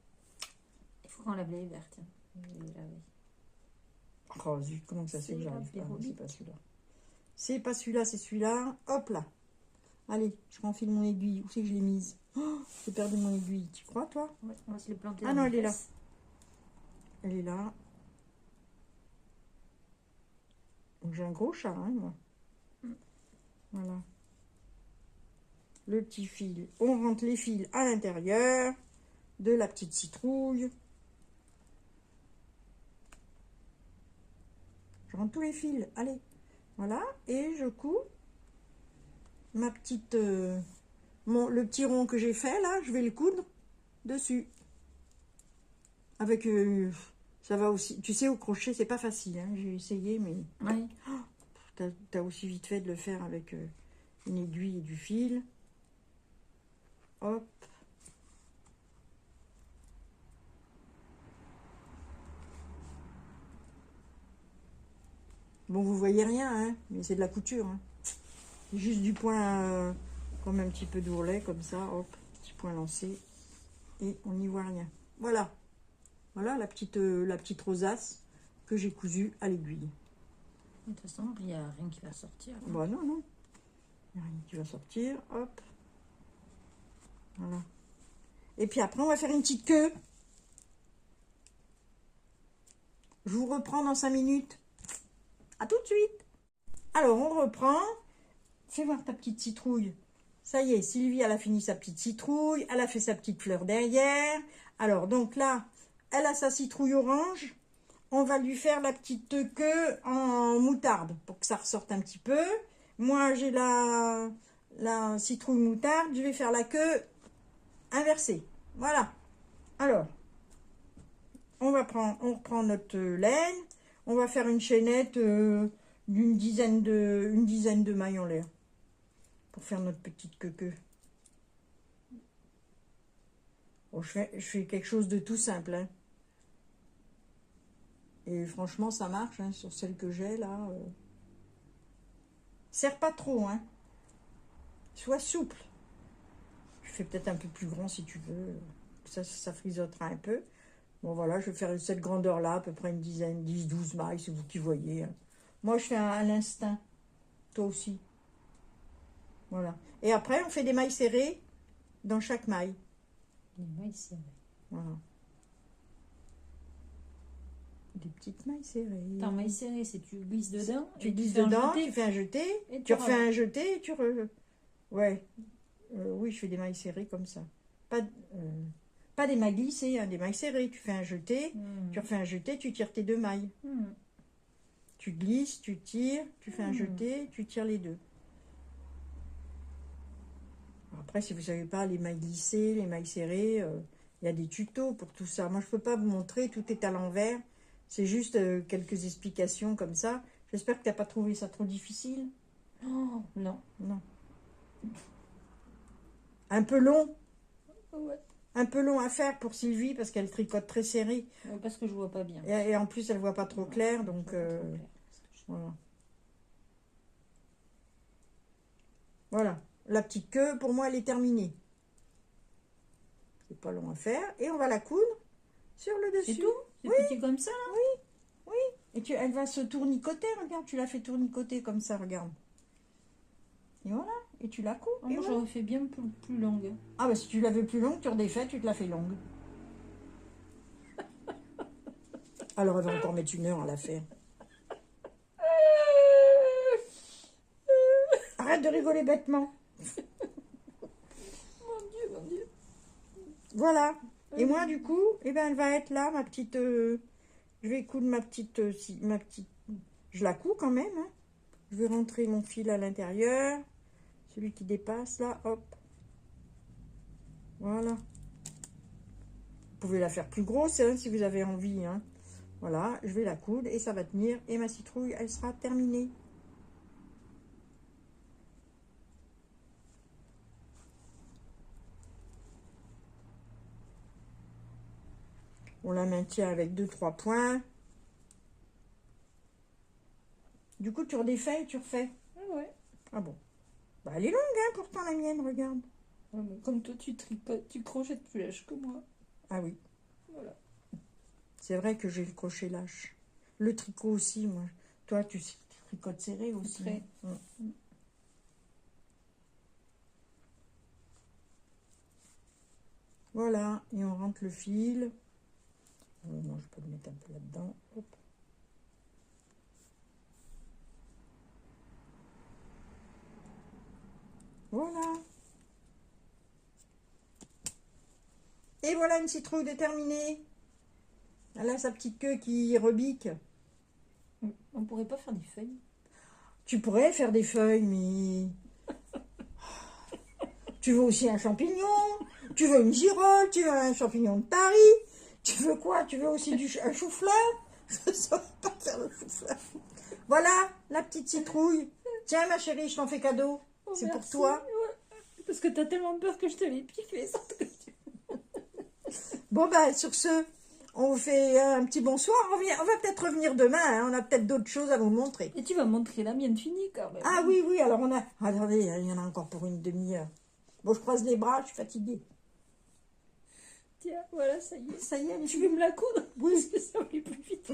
Il faut qu'on lave les vertes.
Oh zut, comment ça se fait que j'arrive pas? C'est pas celui-là. C'est pas celui-là, c'est celui-là. Hop là. Allez, je renfile mon aiguille. Où c'est que je l'ai mise? Oh, j'ai perdu mon aiguille. Tu crois, toi?
Ouais, on va se les planter.
Ah non, elle est là. Elle est là. J'ai un gros chat, hein, moi. Voilà. Le petit fil. On rentre les fils à l'intérieur de la petite citrouille. Je rentre tous les fils. Allez. Voilà. Et je couds ma petite... le petit rond que j'ai fait, là, je vais le coudre dessus. Avec... ça va aussi... Tu sais, au crochet, c'est pas facile. Hein, j'ai essayé, mais...
Oui.
Oh, t'as aussi vite fait de le faire avec une aiguille et du fil. Hop. Bon, vous voyez rien, hein, mais c'est de la couture. Hein. Juste du point, comme un petit peu d'ourlet, comme ça, hop, petit point lancé. et on n'y voit rien. Voilà. Voilà la petite rosace que j'ai cousue à l'aiguille.
De toute façon, il n'y a rien qui va sortir.
Bah non, non. Il n'y a rien qui va sortir. Hop. Voilà. Et puis après, on va faire une petite queue. Je vous reprends dans 5 minutes. À tout de suite. Alors, on reprend. Fais voir ta petite citrouille. Ça y est, Sylvie, elle a fini sa petite citrouille. Elle a fait sa petite fleur derrière. Alors, donc là, elle a sa citrouille orange. On va lui faire la petite queue en moutarde pour que ça ressorte un petit peu. Moi, j'ai la citrouille moutarde. Je vais faire la queue inversée. Voilà. Alors, on reprend notre laine. On va faire une chaînette d'une dizaine de mailles en l'air pour faire notre petite queue. Bon, je fais quelque chose de tout simple, hein. Et franchement, ça marche, hein, sur celle que j'ai, là. Serre pas trop, hein. Sois souple. Je fais peut-être un peu plus grand, si tu veux. Ça frisotera un peu. Bon, voilà, je vais faire cette grandeur-là, à peu près une dizaine, 10, 12 mailles, c'est vous qui voyez, hein. Moi, je fais à l'instinct. Toi aussi. Voilà. Et après, on fait des mailles serrées dans chaque maille.
Des mailles serrées.
Voilà. Des petites mailles serrées.
Attends, mailles serrées, c'est tu glisses dedans.
Tu glisses dedans, tu fais un jeté, tu refais un jeté et tu Ouais. Oui, je fais des mailles serrées comme ça. Pas des mailles glissées, hein, des mailles serrées. Tu fais un jeté, tu refais un jeté, tu tires tes 2 mailles. Tu glisses, tu tires, tu fais un jeté, tu tires les 2. Après, si vous ne savez pas les mailles glissées, les mailles serrées, il y a des tutos pour tout ça. Moi, je ne peux pas vous montrer, tout est à l'envers. C'est juste quelques explications comme ça. J'espère que tu n'as pas trouvé ça trop difficile.
Oh, non.
Non. Un peu long.
Ouais.
Un peu long à faire pour Sylvie parce qu'elle tricote très serré.
Ouais, parce que je vois pas bien.
Et en plus, elle voit pas trop clair. Donc, voilà. Voilà. La petite queue, pour moi, elle est terminée. C'est pas long à faire. Et on va la coudre sur le dessus.
C'est tout? C'est petit comme ça, là?
Oui, oui. Et elle va se tournicoter, regarde. Tu la fais tournicoter comme ça, regarde. Et voilà. Et tu la couds.
Oh, moi, j'aurais fait bien plus longue.
Ah, bah si tu la veux plus longue, tu redéfais, tu te la fais longue. Alors, elle va encore mettre 1 heure à la faire. Arrête de rigoler bêtement.
Mon Dieu.
Voilà. Et moi, du coup, eh ben, elle va être là, ma petite... je vais coudre ma petite... Je la couds quand même, hein. Je vais rentrer mon fil à l'intérieur. Celui qui dépasse, là, hop. Voilà. Vous pouvez la faire plus grosse, hein, si vous avez envie, hein. Voilà, je vais la coudre et ça va tenir. Et ma citrouille, elle sera terminée. On la maintient avec 2-3 points. Du coup, tu redéfais et tu refais.
Ah ouais.
Ah bon. Bah, elle est longue, hein, pourtant, la mienne, regarde.
Ouais, mais comme toi, tu tricotes, tu crochettes plus lâche que moi.
Ah oui.
Voilà.
C'est vrai que j'ai le crochet lâche. Le tricot aussi, moi. Toi, tu tricotes serré aussi.
Très.
Voilà, et on rentre le fil. Moi, je peux le mettre un peu là-dedans. Hop. Voilà. Et voilà une citrouille déterminée. Elle a sa petite queue qui rebique.
On pourrait pas faire des feuilles?
Tu pourrais faire des feuilles, mais... Tu veux aussi un champignon, tu veux une girole, tu veux un champignon de Paris, tu veux quoi? Tu veux aussi un chou-fleur? Je ne saurais pas faire le chou-fleur. Voilà, la petite citrouille. Tiens, ma chérie, je t'en fais cadeau.
Oh,
c'est
merci.
pour toi.
Ouais. Parce que t'as tellement peur que je te l'ai piqué.
Bon, bah, sur ce, on vous fait un petit bonsoir. On va peut-être revenir demain. Hein. On a peut-être d'autres choses à vous montrer.
Et tu vas montrer la mienne finie quand même.
Ah oui, oui. Alors, on a... Attendez, il y en a encore pour une demi-heure. Bon, je croise les bras, je suis fatiguée.
Tiens, voilà, ça y est.
Ça y est, elle est
Tu veux me la coudre?
Oui.
Parce que ça va aller plus vite.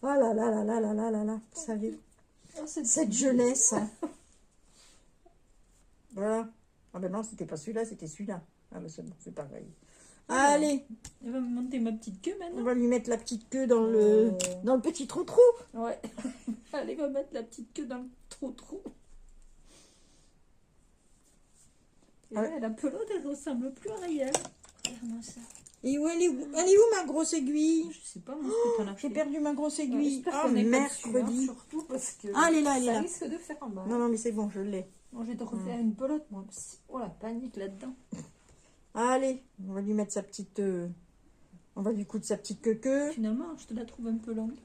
Oh là là là là là là là là, vous savez,
Oh, c'est
cette jeunesse. Voilà. Ah ben non, c'était pas celui-là, c'était celui-là. Ah ben c'est bon, c'est pareil. Allez,
Elle va me monter ma petite queue
on
maintenant.
va lui mettre la petite queue dans le petit trou-trou.
Ouais. Allez, va mettre la petite queue dans le trou-trou. Et là, la pelote, elle ressemble plus à Ariel. Regarde-moi ça.
Et où elle est où ma grosse aiguille?
Je sais pas, moi, ce que t'en as
J'ai
fait.
perdu ma grosse aiguille.
J'espère
Ah,
qu'on est pas dessus, hein,
mercredi.
surtout parce que
Ah, elle est là, elle est
ça
là.
risque de faire mal.
Non, non, mais c'est bon, je l'ai.
Bon, je vais te refaire une pelote, moi. Oh, la panique là-dedans.
Allez, on va lui mettre sa petite... on va lui coudre sa petite queue.
Finalement, je te la trouve un peu longue.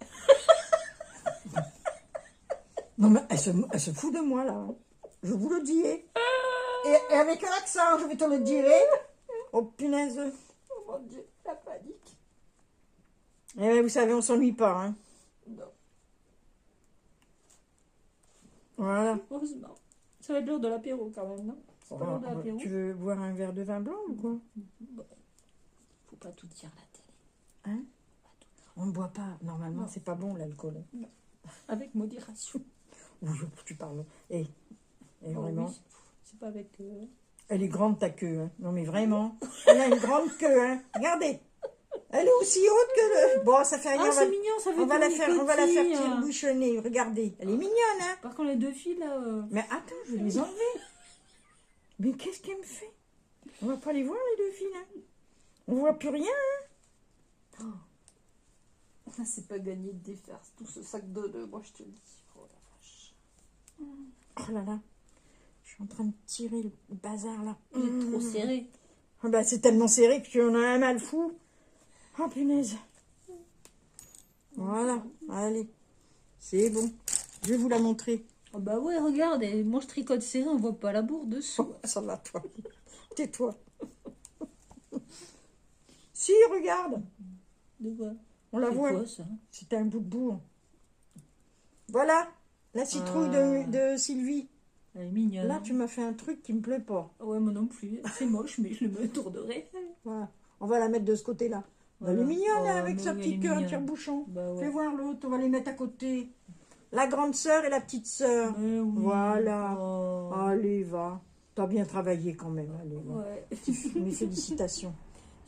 Non, mais elle se fout de moi, là. Je vous le dis. Et avec un accent, je vais te le dire. Oh, punaise.
Oh mon Dieu, la panique.
Eh, vous savez, on s'ennuie pas, hein.
Non,
Voilà.
heureusement. Ça va être l'heure de l'apéro quand même, non? C'est pas l'heure de l'apéro.
Tu veux boire un verre de vin blanc ou quoi?
Bon, faut pas tout dire à la télé.
Hein? On ne boit pas. Normalement,
Non.
c'est pas bon, l'alcool.
Avec modération.
Oui, tu parles. Et
Oh,
vraiment,
oui. C'est pas avec...
elle est grande, ta queue. Hein. Non, mais vraiment. Elle a une grande queue, hein. Regardez. Elle est aussi haute que le... Bon, ça fait rien.
Ah, c'est mignon, ça fait
on va la faire
petit.
tire-bouchonner. Regardez. Elle est mignonne, hein.
Par contre, les deux filles, là...
Mais attends, je vais les enlever. Mais qu'est-ce qu'elle me fait? On va pas les voir, les deux filles, hein. On voit plus rien, hein.
Ah, c'est pas gagné de défaire tout ce sac de moi, je te le dis. Oh la vache.
Oh là là. Je suis en train de tirer le bazar, là.
Il est trop serré.
Ah bah, c'est tellement serré que tu en as un mal fou. Oh, punaise. Voilà. Allez. C'est bon. Je vais vous la montrer.
Oh bah ouais, regarde, et moi je tricote serré, on voit pas la bourre dessous.
Oh, ça va, toi. Tais-toi. Si, regarde.
De quoi?
On la
C'est
voit.
quoi ça?
C'était un bout de bourre. Voilà. La citrouille de Sylvie.
Elle est mignonne.
Là, tu m'as fait un truc qui me plaît pas.
Ouais, moi non plus. C'est moche, mais je le mets autour d'oreille.
Voilà. On va la mettre de ce côté-là.
Voilà.
Elle est mignonne,
Oh,
hein, avec
mais
sa
oui,
petite
elle est
queue, un
mignonne.
tire-bouchon.
Bah ouais.
Fais voir l'autre, on va les mettre à côté. La grande sœur et la petite sœur.
Oui.
Voilà.
Oh.
Allez, va. T'as bien travaillé quand même. Allez, va.
Ouais.
Mes félicitations.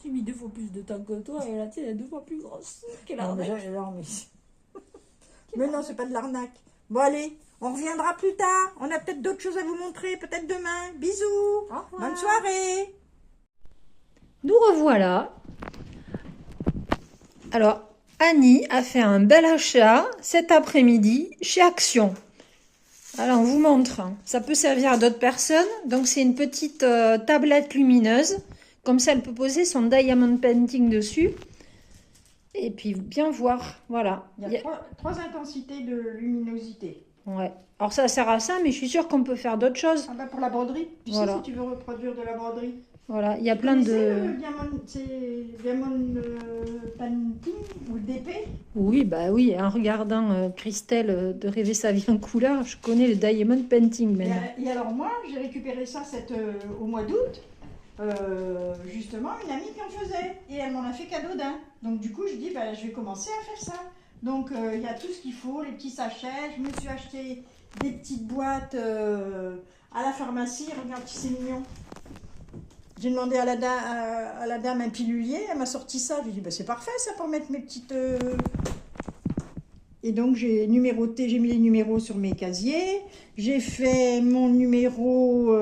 J'ai mis 2 fois plus de temps que toi et la tienne est 2 fois plus grosse. Quelle
Non, mais,
arnaque.
non, mais non, c'est pas de l'arnaque. Bon, allez, on reviendra plus tard. On a peut-être d'autres choses à vous montrer, peut-être demain. Bisous.
Au revoir.
Bonne soirée.
Nous revoilà. Alors, Annie a fait un bel achat cet après-midi chez Action. Alors, on vous montre. Ça peut servir à d'autres personnes. Donc, c'est une petite tablette lumineuse. Comme ça, elle peut poser son diamond painting dessus. Et puis, bien voir. Voilà.
Il y a trois intensités de luminosité.
Ouais. Alors, ça sert à ça, mais je suis sûre qu'on peut faire d'autres choses.
Ah bah pour la broderie. Tu
Voilà.
sais, si tu veux reproduire de la broderie.
Voilà. Il y a plein de...
C'est Diamond Painting ou DP.
Oui, bah oui. En regardant Christelle de Rêver sa vie en couleur, je connais le diamond painting maintenant.
Et alors moi, j'ai récupéré ça au mois d'août. Justement, une amie qui en faisait. Et elle m'en a fait cadeau d'un. Donc du coup, je dis, bah, je vais commencer à faire ça. Donc il y a tout ce qu'il faut, les petits sachets. Je me suis acheté des petites boîtes à la pharmacie. Regarde, c'est mignon. J'ai demandé à la dame un pilulier. Elle m'a sorti ça. Je lui ai dit, bah, c'est parfait ça pour mettre mes petites... Et donc j'ai numéroté, j'ai mis les numéros sur mes casiers. J'ai fait mon numéro...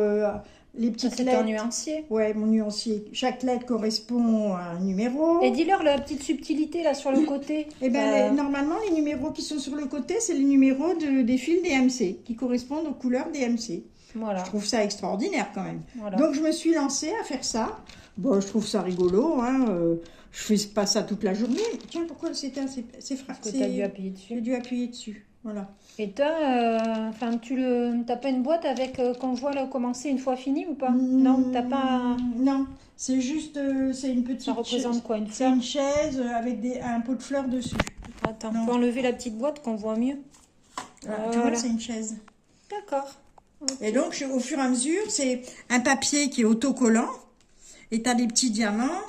les petites
C'est
lettres.
un nuancier.
Ouais, mon nuancier. Chaque lettre correspond à un numéro.
Et dis-leur la petite subtilité là sur le côté.
Et ben, normalement, les numéros qui sont sur le côté, c'est les numéros des fils DMC, qui correspondent aux couleurs DMC.
Voilà.
Je trouve ça extraordinaire quand même.
Voilà.
Donc, je me suis lancée à faire ça. Bon, je trouve ça rigolo. Hein, je fais pas ça toute la journée. Tiens, pourquoi c'est
Parce que tu as dû appuyer
J'ai
dessus.
dû appuyer dessus. Voilà.
Et toi, t'as pas une boîte avec qu'on voit là commencer une fois fini ou pas? Non, t'as pas.
Non, c'est juste, c'est une petite.
Ça représente quoi, une
C'est
fleur?
une chaise avec un pot de fleurs dessus.
Attends,
Non.
on peut enlever la petite boîte qu'on voit mieux.
Tu vois,
Voilà.
c'est une chaise.
D'accord.
Et donc, au fur et à mesure, c'est un papier qui est autocollant. et tu as des petits diamants.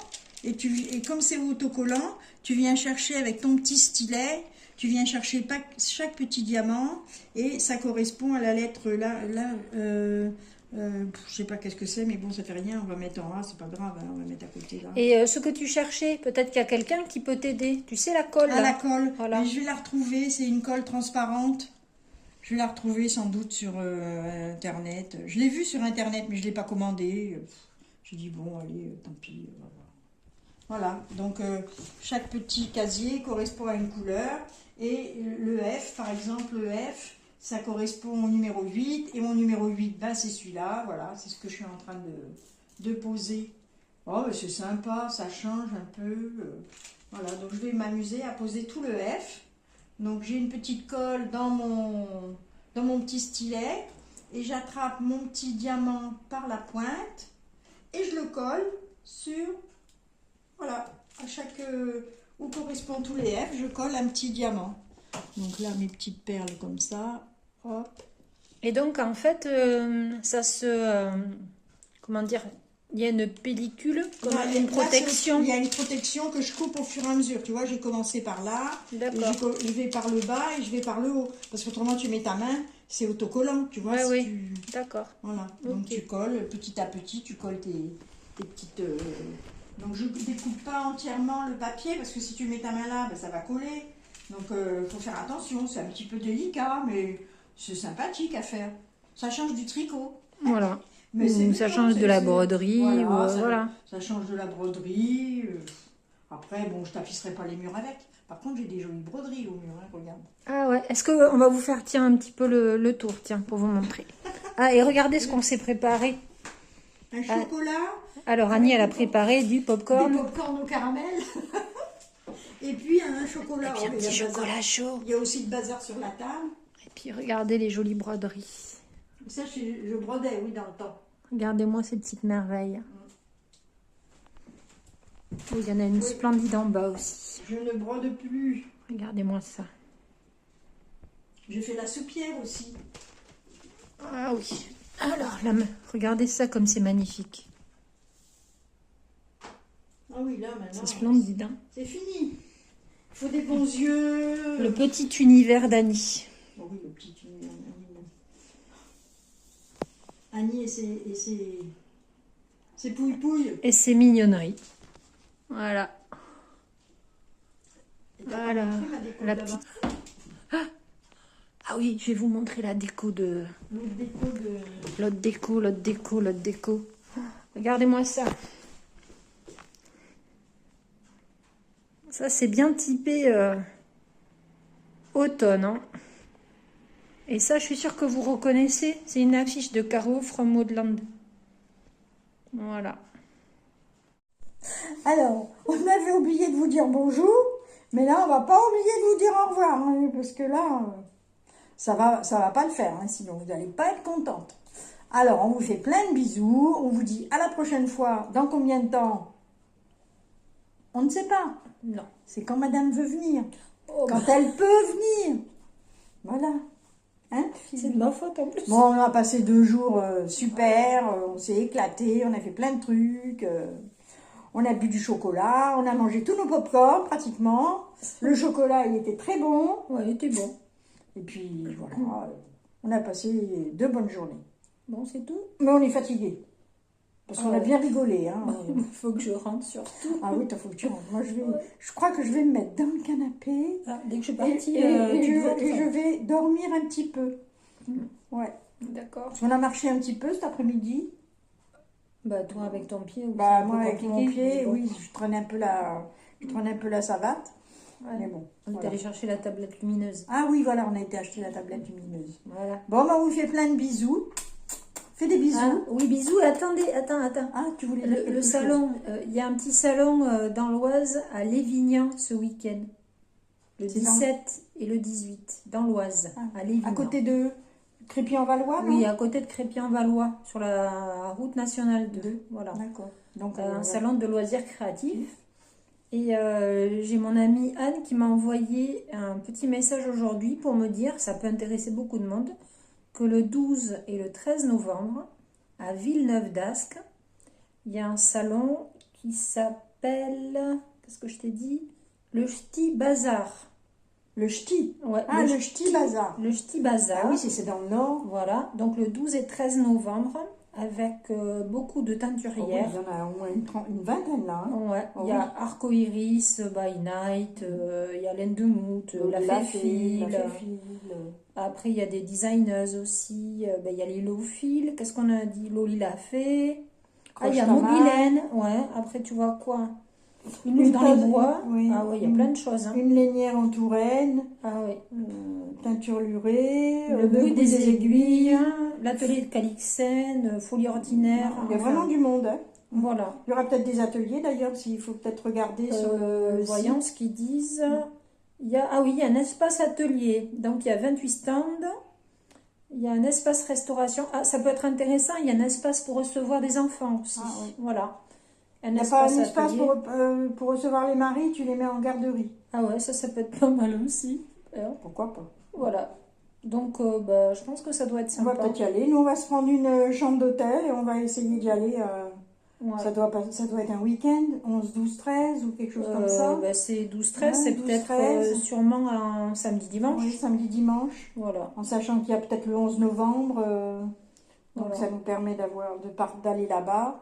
Et comme c'est autocollant, tu viens chercher avec ton petit stylet, tu viens chercher chaque petit diamant et ça correspond à la lettre je sais pas qu'est-ce que c'est, mais bon, ça fait rien, on va mettre en A, c'est pas grave, hein, on va mettre à côté là.
Et ce que tu cherchais, peut-être qu'il y a quelqu'un qui peut t'aider. Tu sais, la colle
Ah,
là.
la colle,
Voilà.
mais je vais la retrouver, c'est une colle transparente. Je vais la retrouver sans doute sur Internet. Je l'ai vue sur Internet, mais je ne l'ai pas commandée. J'ai dit, bon, allez, tant pis. Voilà, donc chaque petit casier correspond à une couleur. Et le F, par exemple, le F, ça correspond au numéro 8. Et mon numéro 8, ben, c'est celui-là. Voilà, c'est ce que je suis en train de poser. Oh, mais c'est sympa, ça change un peu. Voilà, donc je vais m'amuser à poser tout le F. Donc j'ai une petite colle dans mon petit stylet. Et j'attrape mon petit diamant par la pointe. Et je le colle sur... Voilà, à chaque... où correspond tous les F, je colle un petit diamant. Donc là, mes petites perles comme ça. Hop.
Et donc, en fait, ça se... comment dire? Il y a une pellicule, comme
Là,
une protection.
Il y a une protection que je coupe au fur et à mesure. Tu vois, j'ai commencé par là.
D'accord.
Je vais par le bas et je vais par le haut. Parce qu'autrement, tu mets ta main, c'est autocollant. Tu vois,
Ouais,
si
oui. D'accord.
Voilà. Donc tu colles petit à petit, tu colles tes petites... Donc je ne découpe pas entièrement le papier parce que si tu mets ta main là, ben, ça va coller. Donc il faut faire attention, c'est un petit peu délicat, mais c'est sympathique à faire. Ça change du tricot.
Voilà.
Mais
Ou ça change de la broderie. Voilà,
ça change de la broderie. Après, bon, je tapisserai pas les murs avec. Par contre, j'ai des jolies broderies au mur, hein, regarde.
Ah ouais, est-ce qu'on va vous faire, tiens, un petit peu le tour, tiens, pour vous montrer. Ah, et regardez ce qu'on s'est préparé.
Un chocolat.
Alors, Annie, elle a préparé du popcorn.
Du popcorn au caramel. Et puis un chocolat.
Et puis un petit chocolat chaud.
Il y a aussi le bazar sur la table.
Et puis, regardez les jolies broderies.
Ça, je brodais, oui, dans le temps.
Regardez-moi ces petites merveilles. Oh, il y en a une splendide en bas aussi.
Je ne brode plus.
Regardez-moi ça.
Je fais la soupière aussi.
Ah oui. Alors, là, regardez ça comme c'est magnifique.
Ah oui, là, maintenant...
C'est splendide, hein.
C'est fini. Il faut des bons yeux.
Le petit univers d'Annie.
Oh oui, le petit univers d'Annie. Annie et ses pouilles-pouilles.
Et ses mignonneries. Voilà. Voilà. La petite... Ah oui, je vais vous montrer la déco de... L'autre déco. Regardez-moi ça. Ça, c'est bien typé automne. Hein. Et ça, je suis sûre que vous reconnaissez. C'est une affiche de Caro from Woodland. Voilà.
Alors, on avait oublié de vous dire bonjour, mais là, on va pas oublier de vous dire au revoir, hein, parce que là, ça va pas le faire, hein, sinon vous n'allez pas être contente. Alors, on vous fait plein de bisous, on vous dit à la prochaine fois, dans combien de temps? On ne sait pas.
Non.
C'est quand madame veut venir,
Oh,
quand elle peut venir. Voilà. Hein,
c'est de ma faute en plus.
Bon, on a passé 2 jours super, on s'est éclaté, on a fait plein de trucs. On a bu du chocolat, on a mangé tous nos pop-corn pratiquement. Le chocolat, il était très bon.
Ouais, il était bon.
Et puis voilà, on a passé 2 bonnes journées.
Bon, c'est tout.
Mais on est fatigué. Parce qu'on a bien rigolé. Hein.
Il faut que je rentre surtout.
Ah oui, il faut que tu rentres. Moi, je crois que je vais me mettre dans le canapé.
Ah, dès que je suis partie,
et je vais dormir un petit peu. Ouais.
D'accord.
Parce qu'on a marché un petit peu cet après-midi.
Bah, toi avec ton pied.
Bah, moi avec mon pied, oui, je traîne un peu la savate.
Ouais.
Mais bon.
On est
Voilà.
allé chercher la tablette lumineuse.
Ah oui, voilà, on a été acheter la tablette lumineuse.
Voilà.
Bon, bah, on vous fait plein de bisous. Fais des bisous.
Ah, oui, bisous. Attendez, attends.
Ah, tu voulais dire
Le
quelque
salon, il y a un petit salon dans l'Oise à Lévignan ce week-end. Le
C'est
17 et le 18, dans l'Oise, à Lévignan.
À côté de Crépy-en-Valois, non?
Oui, à côté de Crépy-en-Valois, sur la route nationale 2. Voilà.
D'accord. Donc,
Un salon de loisirs créatifs. Et j'ai mon amie Anne qui m'a envoyé un petit message aujourd'hui pour me dire, ça peut intéresser beaucoup de monde, que le 12 et le 13 novembre, à Villeneuve-d'Ascq, il y a un salon qui s'appelle, qu'est-ce que je t'ai dit? Le Ch'ti Bazar.
Le ch'ti.
Ouais,
Ah, le ch'ti bazar.
Le Ch'ti Bazar.
Ah oui, c'est dans le nord.
Voilà, donc le 12 et 13 novembre, avec beaucoup de
Oh oui,
teinturières.
il y en a au moins une vingtaine là. Hein.
Ouais,
Oh
il y a
oui.
Arcoiris by Night, il y a Laine de Mout, La Féfile.
La Féfile.
Après, il y a des designers aussi. Ben, il y a les Lofil. Qu'est-ce qu'on a dit? Loli l'a fait. Ah, il y a
Croche-Tamar.
Mobilène. Ouais, après, tu vois quoi? Une louche
Une
dans les
pose-
bois.
oui.
Ah, ouais, il y a plein de choses. Hein.
Une lainière en Touraine.
Ah, oui.
Teinture lurée.
Le bruit des aiguilles. L'atelier de Calixène. Folie ordinaire.
Il y a
enfin,
vraiment du monde. Hein.
Voilà.
Il y aura peut-être des ateliers d'ailleurs, s'il faut peut-être regarder sur le
Voyons
site.
ce qu'ils disent. Ah oui, il y a un espace atelier. Donc, il y a 28 stands. Il y a un espace restauration. Ah, ça peut être intéressant. Il y a un espace pour recevoir des enfants aussi.
Ah, oui.
Voilà.
Il n'y a pas un espace
atelier.
pour recevoir les maris, tu les mets en garderie.
Ah ouais, ça peut être pas mal aussi.
Pourquoi pas?
Voilà. Donc, bah, je pense que ça doit être
On va
sympa.
peut-être y aller. Nous, on va se prendre une chambre d'hôtel et on va essayer d'y aller.
Ouais.
Ça doit être un week-end, 11, 12, 13 ou quelque chose comme ça.
Bah, c'est 12-13,
Ouais,
c'est
12,
peut-être
13.
sûrement un samedi-dimanche.
Oui, samedi, dimanche.
Voilà.
En sachant qu'il y a peut-être le 11 novembre. Donc
Voilà.
ça nous permet d'aller là-bas.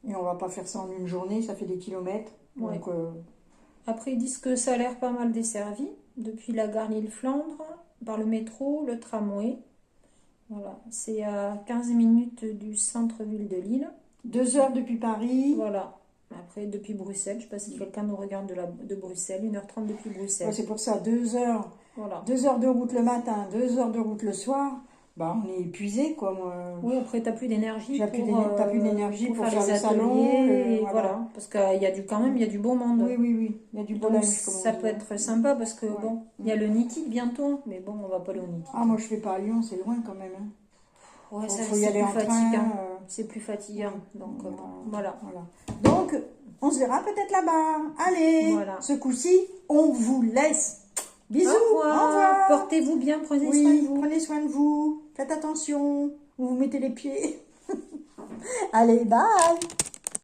Et on va pas faire ça en une journée, ça fait des kilomètres.
Ouais.
Donc,
Après, ils disent que ça a l'air pas mal desservi depuis la gare Lille-Flandre, par le métro, le tramway. Voilà. C'est à 15 minutes du centre-ville de Lille.
2 heures depuis Paris.
Voilà. Après, depuis Bruxelles, je ne sais pas si quelqu'un nous regarde de Bruxelles, 1h30 depuis Bruxelles.
Ouais, c'est pour ça, 2 heures.
Voilà.
2 heures de route le matin, 2 heures de route le soir. Bah, on est épuisé, quoi. Moi.
Oui, après, tu n'as plus d'énergie
T'as plus d'énergie pour faire
les
le salon,
ateliers.
voilà.
Voilà. Parce qu'il y a quand même, il y a du beau monde.
Oui, oui, oui. Il y a du beau
Donc,
linge, comme on
ça
dit.
peut être sympa parce que,
Ouais.
bon, il y a le Nitid bientôt, mais bon, on va pas aller au Nitid.
Ah, moi, je fais pas à Lyon, c'est loin quand même. Hein.
Ouais, ça,
Faut y
c'est
aller
plus
en train.
fatigant. C'est plus fatigant. Donc, voilà.
Voilà. Donc, on se verra peut-être là-bas. Allez,
Voilà.
ce coup-ci, on vous laisse. Bisous,
Au revoir.
au revoir.
Portez-vous bien, prenez soin de
Oui,
vous.
prenez soin de vous. Faites attention où vous mettez les pieds. Allez, bye.